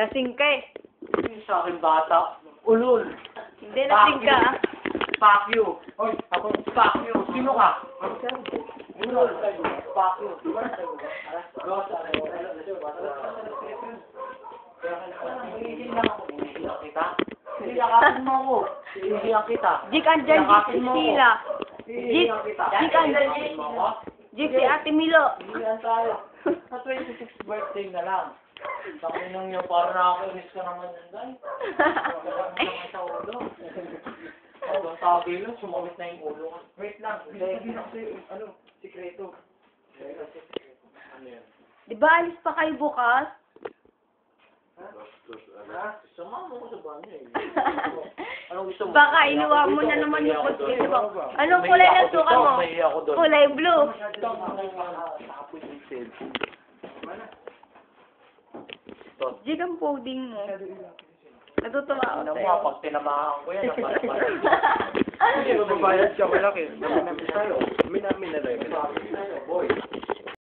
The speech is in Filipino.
Lasing ka eh. Yung sa akin bata. Ulol. Hindi, lasing ka ah. Fuck you. Oy, ako. Fuck you. Sino ka? Ulol. Fuck you. Kita? Siyakapin mo ako. Siyak kita. Jik, andyan Siyakapin Jik mo sila. ako. Jik, kita. Jik, andyan Siyakapin mo ako. Jik si Ate Milo. Ilan tayo? Sa 26th birthday na lang. Takinang niyo, parang nakakainis ka naman yun, guys. Wala naman sa ulo. Ang sabi lang, sumawit na yung ulo. Wait lang. Hindi ano, sikreto. Ano yan? Di ba alis pa kayo bukas? Ha? Sumama ko sa banyo eh. Anong gusto mo? Baka inuwa mo na naman yung kutsilyo mo. Anong kulay ng suka mo? May ako doon. Kulay blue. Jig ang poding mo. Natutuwa ako Ano sa'yo. mo, pag tinamahan ko yan, Hindi, mababayad ka, malaki. Namin sa'yo. Minamin na rin.